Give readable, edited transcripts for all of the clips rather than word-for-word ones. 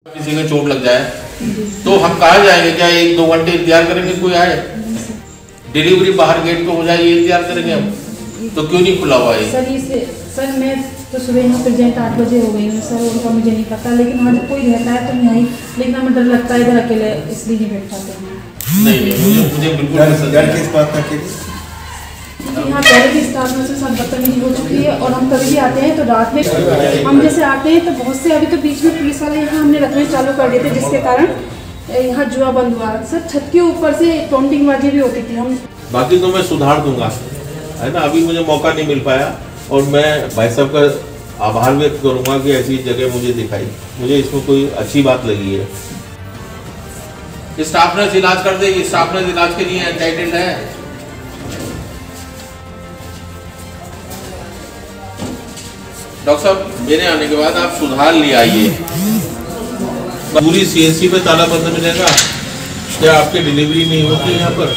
किसी में चोट लग जाए तो हम कहाँ जाएंगे? क्या 1-2 घंटे इंतजार करेंगे कोई आए? डिलीवरी बाहर गेट पे हो जाए ये इंतजार करेंगे हम? तो क्यों नहीं खुला हुआ है? सर मैं तो सुबह यहाँ प्रेजेंट 8 बजे हो गई हूँ सर, उनका मुझे नहीं पता, लेकिन वहाँ जब कोई रहता है तो नहीं, लेकिन हमें डर लगता है इधर अकेले, इसलिए नहीं बैठ पाते हैं। नहीं मुझे बिल्कुल डर किस बात का कि यहाँ पहले भी स्टाफ में से सब बदतमीजी हो चुकी है, और हम कभी भी आते हैं तो रात में हम जैसे आते हैं तो बहुत से, अभी तो बीच में पुलिस वाले यहाँ हमने रखने चालू कर दिए थे, जिसके कारण यहाँ जुआ बंद हुआ सर। छत के ऊपर से टोंटिंगबाजी भी होती थी। हम बाकी तो मैं सुधार दूंगा, है ना। अभी मुझे मौका नहीं मिल पाया और मैं भाई साहब का आभार व्यक्त करूंगा कि ऐसी जगह मुझे दिखाई, मुझे इसमें कोई अच्छी बात लगी है। स्टाफ नर्स इलाज कर देगी, स्टाफ नर्स इलाज के लिए एंटाइटल्ड है। डॉक्टर साहब मेरे आने के बाद आप सुधार ले आइए। पूरी सीएनसी पे ताला बंद मिलेगा? क्या आपकी डिलीवरी नहीं होती यहाँ पर?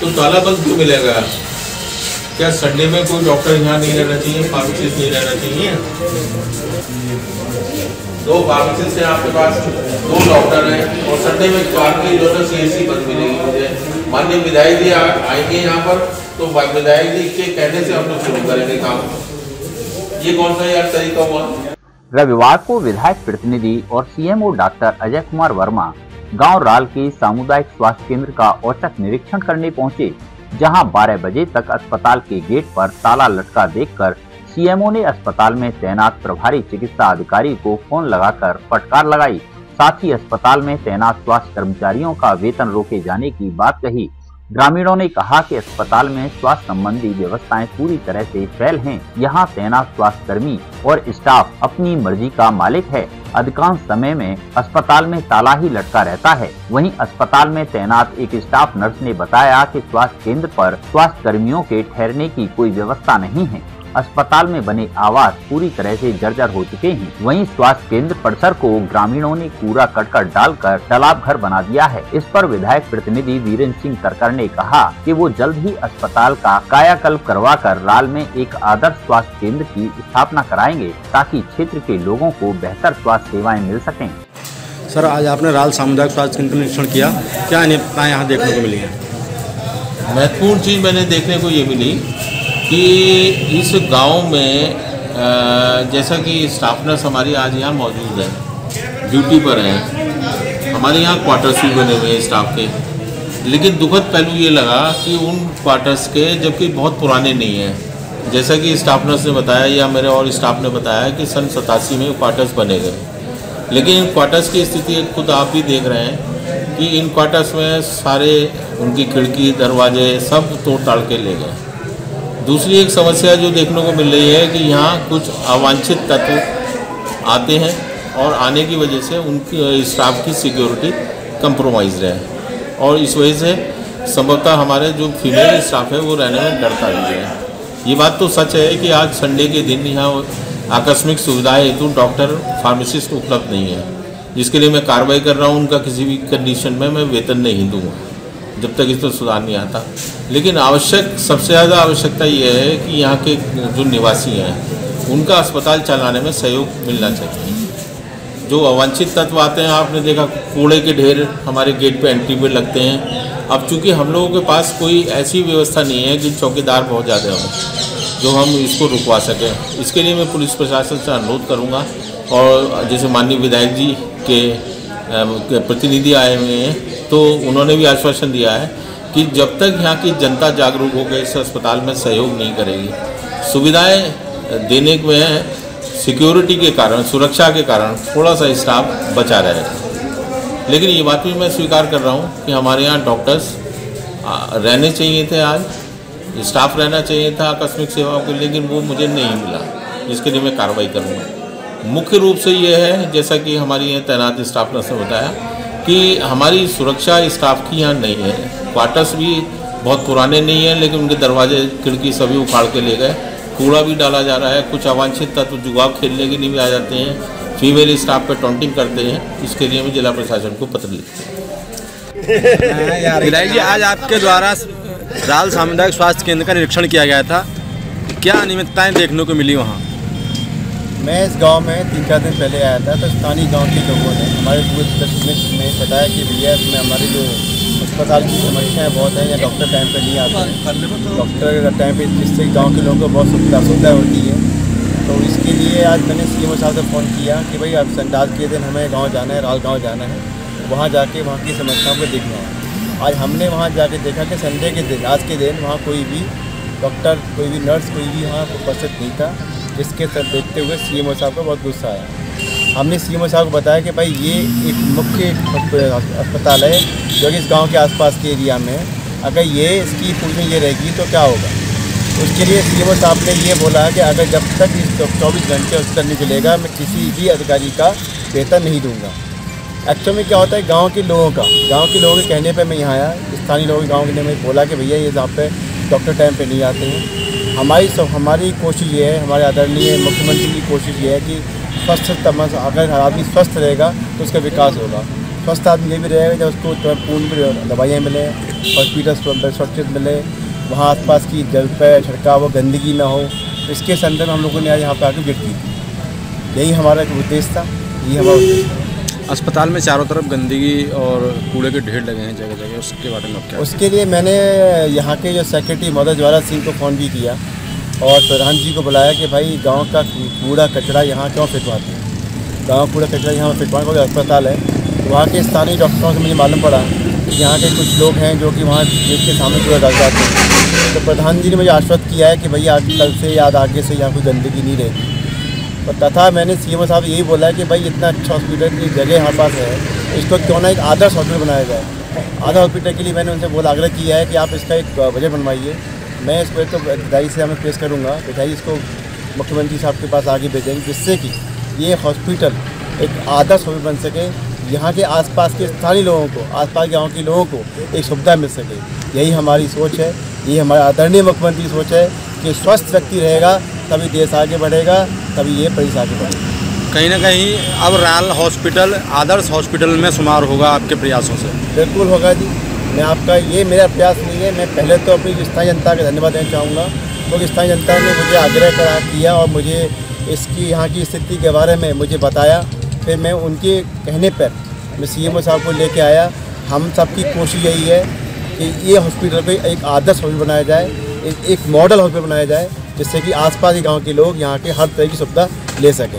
तो ताला बंद क्यों मिलेगा? क्या संडे में कोई डॉक्टर यहाँ नहीं रहना चाहिए, फार्मासिस्ट नहीं रहना चाहिए? 2 फार्मासिस्ट हैं आपके पास, 2 डॉक्टर हैं, और संडे में आपकी जो है सीएनसी बंद मिलेगी मुझे। माननीय विधायक जी आएंगे यहाँ पर तो विधायक जी के कहने से हम लोग शुरू करेंगे काम। ये कौन सा यार तरीका हुआ? रविवार को विधायक प्रतिनिधि और सीएमओ डॉक्टर अजय कुमार वर्मा गांव राल के सामुदायिक स्वास्थ्य केंद्र का औचक निरीक्षण करने पहुंचे, जहां 12 बजे तक अस्पताल के गेट पर ताला लटका देखकर सीएमओ ने अस्पताल में तैनात प्रभारी चिकित्सा अधिकारी को फोन लगाकर फटकार लगाई। साथ ही अस्पताल में तैनात स्वास्थ्य कर्मचारियों का वेतन रोके जाने की बात कही। ग्रामीणों ने कहा कि अस्पताल में स्वास्थ्य संबंधी व्यवस्थाएं पूरी तरह से फेल हैं। यहां तैनात स्वास्थ्य कर्मी और स्टाफ अपनी मर्जी का मालिक है। अधिकांश समय में अस्पताल में ताला ही लटका रहता है। वहीं अस्पताल में तैनात एक स्टाफ नर्स ने बताया कि स्वास्थ्य केंद्र पर स्वास्थ्य कर्मियों के ठहरने की कोई व्यवस्था नहीं है। अस्पताल में बने आवास पूरी तरह से जर्जर हो चुके हैं। वहीं स्वास्थ्य केंद्र परिसर को ग्रामीणों ने कूड़ा करकट डालकर तालाब घर बना दिया है। इस पर विधायक प्रतिनिधि वीरेंद्र सिंह तरकर ने कहा कि वो जल्द ही अस्पताल का कायाकल्प करवाकर राल में एक आदर्श स्वास्थ्य केंद्र की स्थापना कराएंगे, ताकि क्षेत्र के लोगों को बेहतर स्वास्थ्य सेवाएं मिल सकें। सर आज आपने राल सामुदायिक स्वास्थ्य केंद्र का निरीक्षण किया, क्या अनियमितताएं यहाँ देखने को मिली हैं? महत्वपूर्ण चीज़ मैंने देखने को ये मिली कि इस गांव में जैसा कि स्टाफ नर्स हमारी आज यहाँ मौजूद है, ड्यूटी पर हैं, हमारे यहाँ क्वार्टर्स भी बने हुए हैं स्टाफ के, लेकिन दुखद पहलू ये लगा कि उन क्वार्टर्स के जबकि बहुत पुराने नहीं हैं। जैसा कि स्टाफ नर्स ने बताया या मेरे और स्टाफ ने बताया कि सन 87 में क्वार्टर्स बने गए, लेकिन इन क्वार्टर्स की स्थिति खुद आप भी देख रहे हैं कि इन क्वार्टर्स में सारे उनकी खिड़की दरवाजे सब तोड़ ताड़ के ले गए। दूसरी एक समस्या जो देखने को मिल रही है कि यहाँ कुछ अवांछित तत्व आते हैं और आने की वजह से उनकी स्टाफ की सिक्योरिटी कंप्रोमाइज़ है, और इस वजह से संभवतः हमारे जो फीमेल स्टाफ है वो रहने में डरता भी है। ये बात तो सच है कि आज संडे के दिन यहाँ आकस्मिक सुविधाएं हेतु डॉक्टर फार्मासिस्ट उपलब्ध नहीं है, जिसके लिए मैं कार्रवाई कर रहा हूँ। उनका किसी भी कंडीशन में मैं वेतन नहीं दूँगा जब तक इस पर सुधार नहीं आता। लेकिन सबसे ज़्यादा आवश्यकता ये है कि यहाँ के जो निवासी हैं उनका अस्पताल चलाने में सहयोग मिलना चाहिए। जो अवांछित तत्व आते हैं, आपने देखा कूड़े के ढेर हमारे गेट पे एंट्री पे लगते हैं। अब चूँकि हम लोगों के पास कोई ऐसी व्यवस्था नहीं है कि चौकीदार बहुत ज़्यादा हों जो हम इसको रुकवा सकें, इसके लिए मैं पुलिस प्रशासन से अनुरोध करूँगा। और जैसे माननीय विधायक जी के प्रतिनिधि आए हुए हैं तो उन्होंने भी आश्वासन दिया है कि जब तक यहाँ की जनता जागरूक होकर इस अस्पताल में सहयोग नहीं करेगी, सुविधाएं देने में सिक्योरिटी के कारण, सुरक्षा के कारण थोड़ा सा स्टाफ बचा रहेगा। लेकिन ये बात भी मैं स्वीकार कर रहा हूँ कि हमारे यहाँ डॉक्टर्स रहने चाहिए थे, आज स्टाफ रहना चाहिए था आकस्मिक सेवाओं के, लेकिन वो मुझे नहीं मिला, जिसके लिए मैं कार्रवाई करूँगा। मुख्य रूप से ये है, जैसा कि हमारी यहाँ तैनात स्टाफ नर्स ने बताया, कि हमारी सुरक्षा स्टाफ की यहाँ नहीं है। क्वार्टर्स भी बहुत पुराने नहीं हैं, लेकिन उनके दरवाजे खिड़की सभी उखाड़ के ले गए, कूड़ा भी डाला जा रहा है। कुछ अवांछित तत्व जुआ खेलने के लिए भी आ जाते हैं, फीमेल स्टाफ पे टॉन्टिंग करते हैं। इसके लिए मैं जिला प्रशासन को पत्र लिखते हैं। विधायक जी, आज आपके द्वारा राल सामुदायिक स्वास्थ्य केंद्र का निरीक्षण किया गया था, क्या अनियमितताएं देखने को मिली वहाँ? मैं इस गांव में 3-4 दिन पहले आया था, तो स्थानीय गांव के लोगों ने हमारे पूरे दर्शक में बताया कि भैया इसमें हमारे जो अस्पताल की समस्याएं बहुत हैं, या डॉक्टर टाइम पे नहीं आते, डॉक्टर टाइम पे, जिससे गांव के लोगों को बहुत सुविधा होती है। तो इसके लिए आज मैंने सीएमओ साहब से फ़ोन किया कि भाई अब संडास के दिन हमें गाँव जाना है, राल गाँव जाना है, वहाँ जाके वहाँ की समस्याओं को देखना है। आज हमने वहाँ जाके देखा कि संडे के दिन, आज के दिन वहाँ कोई भी डॉक्टर, कोई भी नर्स, कोई भी वहाँ उपस्थित नहीं था, जिसके सब देखते हुए सीएमओ साहब को बहुत गुस्सा आया। हमने सीएमओ साहब को बताया कि भाई ये एक मुख्य अस्पताल है जो कि इस गांव के आसपास के एरिया में, अगर ये इसकी पोजीशन ये रहेगी तो क्या होगा। उसके लिए सीएमओ साहब ने ये बोला है कि अगर जब तक इस 24 घंटे अस्पताल नहीं चलेगा, मैं किसी भी अधिकारी का वेतन नहीं दूँगा। एक्चुअल में क्या होता है, गाँव के लोगों के कहने पर मैं यहाँ आया, स्थानीय लोगों के गाँव के ने बोला कि भैया ये यहाँ पे डॉक्टर टाइम पे नहीं आते हैं। हमारी कोशिश ये है, हमारे आदरणीय मुख्यमंत्री की कोशिश ये है कि स्वस्थ अगर आदमी स्वस्थ रहेगा तो उसका विकास होगा। स्वस्थ आदमी ये भी रहेगा जब उसको पूर्ण दवाइयाँ मिले, हॉस्पिटल सुरक्षित मिले, वहाँ आसपास की जल पे छिड़काव वो गंदगी ना हो। इसके संदर्भ में हम लोगों ने आज यहाँ पे आकर विजिट की थी। यही हमारा उद्देश्य था, यही हमारा उद्देश्य था। अस्पताल में चारों तरफ गंदगी और कूड़े के ढेर लगे हैं जगह जगह, उसके बारे में क्या? उसके लिए मैंने यहाँ के जो सेक्रेटरी महोदय ज्वाला सिंह को फ़ोन भी किया और प्रधान जी को बुलाया कि भाई गांव का कूड़ा कचरा यहाँ क्यों फिटवाते हैं, गांव कूड़ा कचरा यहाँ फिटवाने का अस्पताल है। तो वहाँ के स्थानीय डॉक्टरों से मुझे मालूम पड़ा कि यहाँ के कुछ लोग हैं जो कि वहाँ गेट के सामने कूड़ा डाल जाते हैं। तो प्रधान जी ने मुझे आश्वस्त किया है कि भैया कल से या आगे से यहाँ कोई गंदगी नहीं रहेगी। तथा मैंने सीएमओ साहब यही बोला है कि भाई इतना अच्छा हॉस्पिटल की जगह यहाँ पास है, इसको क्यों ना एक आदर्श हॉस्पिटल बनाया जाए। आदर्श हॉस्पिटल के लिए मैंने उनसे बहुत आग्रह किया है कि आप इसका एक बजट बनवाइए। मैं इस बजट को अधिकारी से हमें पेश करूँगा, अधिकारी इसको मुख्यमंत्री साहब के पास आगे भेजेंगे, जिससे कि ये हॉस्पिटल एक आदर्श हॉस्पिटल बन सके, यहाँ के आसपास के स्थानीय लोगों को, आसपास गाँव के लोगों को एक सुविधा मिल सके। यही हमारी सोच है, यही हमारे आदरणीय मुख्यमंत्री की सोच है कि स्वस्थ व्यक्ति रहेगा तभी देश आगे बढ़ेगा, तभी ये प्रदेश आगे बढ़ेगा। कहीं ना कहीं अब राल हॉस्पिटल आदर्श हॉस्पिटल में शुमार होगा आपके प्रयासों से? बिल्कुल होगा जी। मैं आपका ये मेरा प्रयास नहीं है। मैं पहले तो अपनी स्थानीय जनता का धन्यवाद देना चाहूँगा, क्योंकि स्थानीय जनता ने मुझे आग्रह किया और मुझे इसकी यहाँ की स्थिति के बारे में मुझे बताया। फिर मैं उनके कहने पर मैं सीएमओ साहब को लेके आया। हम सबकी कोशिश यही है कि ये हॉस्पिटल को एक आदर्श हॉस्पिटल बनाया जाए, एक मॉडल हॉस्पिटल बनाया जाए, जिससे कि आसपास के गांव के लोग यहाँ के हर तरह की सुविधा ले सकें।